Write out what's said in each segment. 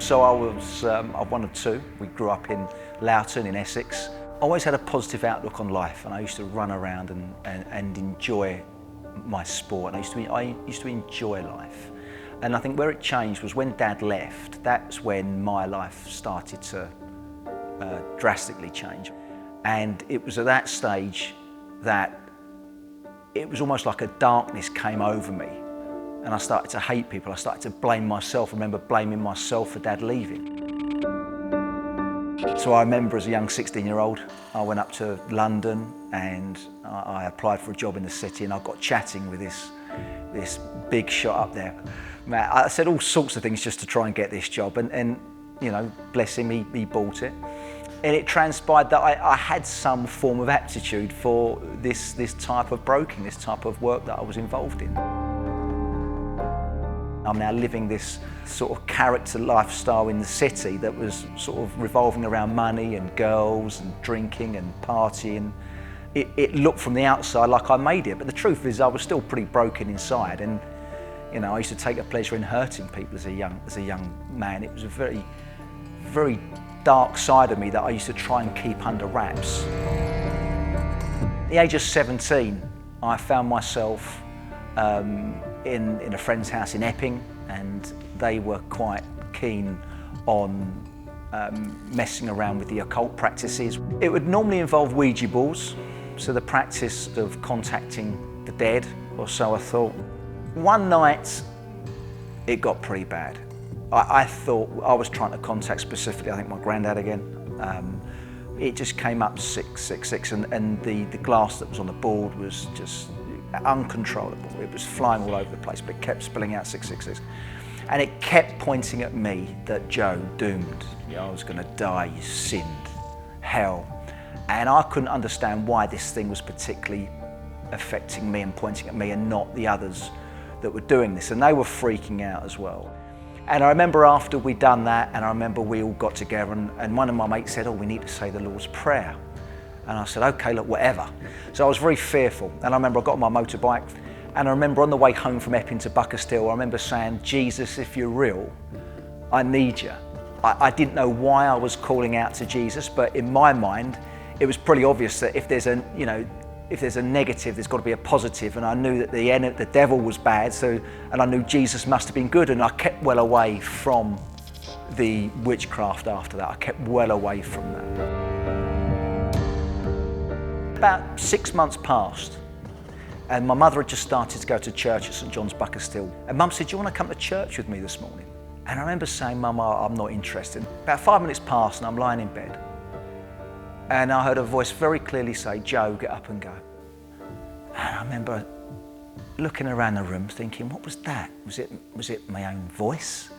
So I'm one of two. We grew up in Loughton in Essex. I always had a positive outlook on life, and I used to run around and enjoy my sport. I used to enjoy life. And I think where it changed was when Dad left. That's when my life started to drastically change. And it was at that stage that it was almost like a darkness came over me. And I started to hate people. I started to blame myself. I remember blaming myself for Dad leaving. So I remember as a young 16-year-old, I went up to London and I applied for a job in the city, and I got chatting with this big shot up there. Man, I said all sorts of things just to try and get this job, and you know, bless him, he bought it. And it transpired that I had some form of aptitude for this type of broking, this type of work that I was involved in. I'm now living this sort of character lifestyle in the city that was sort of revolving around money and girls and drinking and partying. It looked from the outside like I made it, but the truth is I was still pretty broken inside. And you know, I used to take a pleasure in hurting people as a young man. It was a very, very dark side of me that I used to try and keep under wraps. At the age of 17, I found myself in a friend's house in Epping, and they were quite keen on messing around with the occult practices. It would normally involve Ouija boards, so the practice of contacting the dead, or so I thought. One night, it got pretty bad. I thought I was trying to contact specifically, I think, my granddad again. It just came up 666, and the glass that was on the board was just uncontrollable. It was flying all over the place, but it kept spilling out 666. And it kept pointing at me that, Joe, doomed. You know, I was going to die, you sinned, hell. And I couldn't understand why this thing was particularly affecting me and pointing at me and not the others that were doing this. And they were freaking out as well. And I remember after we'd done that, and I remember we all got together, and one of my mates said, oh, we need to say the Lord's Prayer. And I said, okay, look, whatever. So I was very fearful. And I remember I got on my motorbike, and I remember on the way home from Epping to Buckerstill, I remember saying, Jesus, if you're real, I need you. I didn't know why I was calling out to Jesus, but in my mind, it was pretty obvious that if there's a negative, there's got to be a positive. And I knew that the devil was bad, and I knew Jesus must have been good. And I kept well away from the witchcraft after that. I kept well away from that. About 6 months passed, and my mother had just started to go to church at St John's, Buckerstill. And Mum said, do you want to come to church with me this morning? And I remember saying, Mum, I'm not interested. About 5 minutes passed, and I'm lying in bed. And I heard a voice very clearly say, Joe, get up and go. And I remember looking around the room thinking, what was that? Was it my own voice?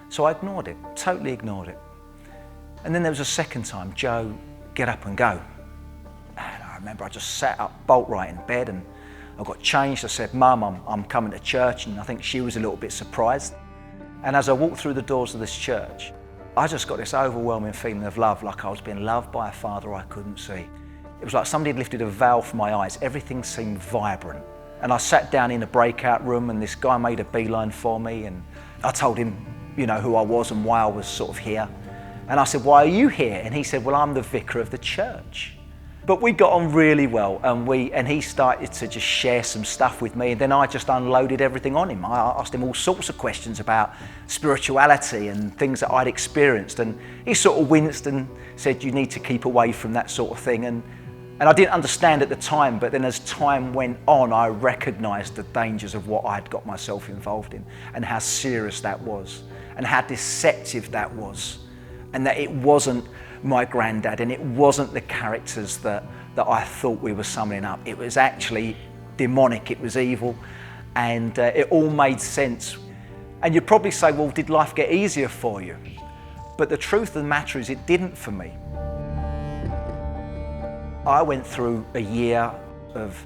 So I ignored it, totally ignored it. And then there was a second time, Joe, get up and go. And I remember I just sat up bolt right in bed, and I got changed. I said, Mum, I'm coming to church. And I think she was a little bit surprised. And as I walked through the doors of this church, I just got this overwhelming feeling of love, like I was being loved by a father I couldn't see. It was like somebody had lifted a veil from my eyes. Everything seemed vibrant. And I sat down in a breakout room, and this guy made a beeline for me, and I told him, you know, who I was and why I was sort of here. And I said, why are you here? And he said, well, I'm the vicar of the church. But we got on really well, and he started to just share some stuff with me, and then I just unloaded everything on him. I asked him all sorts of questions about spirituality and things that I'd experienced, and he sort of winced and said, you need to keep away from that sort of thing. And I didn't understand at the time, but then as time went on, I recognised the dangers of what I'd got myself involved in, and how serious that was, and how deceptive that was, and that it wasn't my granddad, and it wasn't the characters that I thought we were summoning up. It was actually demonic, it was evil, and it all made sense. And you'd probably say, well, did life get easier for you? But the truth of the matter is it didn't for me. I went through a year of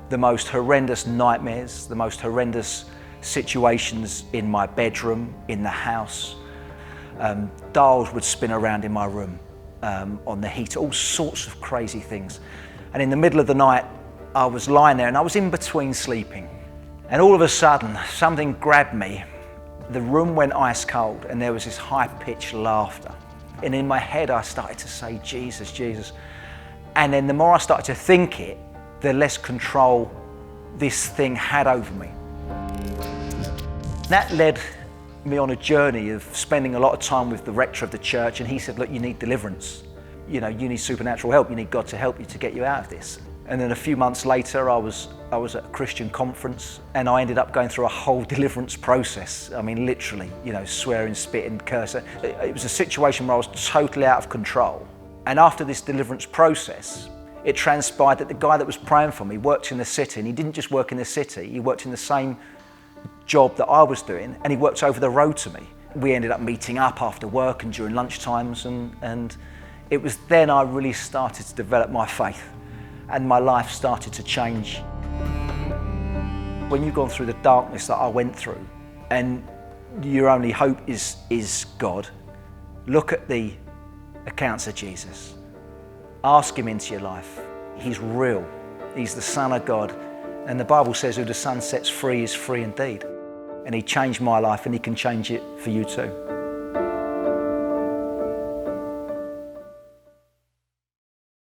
the most horrendous nightmares, the most horrendous situations in my bedroom, in the house. Dials would spin around in my room. On the heat, all sorts of crazy things. And in the middle of the night, I was lying there, and I was in between sleeping. And all of a sudden, something grabbed me The room went ice cold and there was this high-pitched laughter. And in my head I started to say, Jesus, Jesus. And then the more I started to think it, the less control this thing had over me. That led me on a journey of spending a lot of time with the rector of the church, and he said, look, you need deliverance. You need supernatural help. You need God to help you to get you out of this. And then a few months later, I was at a Christian conference, and I ended up going through a whole deliverance process. I mean, literally, swearing, spitting, cursing. It was a situation where I was totally out of control. And after this deliverance process, it transpired that the guy that was praying for me worked in the city, and he didn't just work in the city, he worked in the same job that I was doing, and he worked over the road to me. We ended up meeting up after work and during lunch times, and it was then I really started to develop my faith, and my life started to change. When you've gone through the darkness that I went through, and your only hope is God, look at the accounts of Jesus. Ask him into your life. He's real. He's the Son of God. And the Bible says who the Son sets free is free indeed. And he changed my life, and he can change it for you too.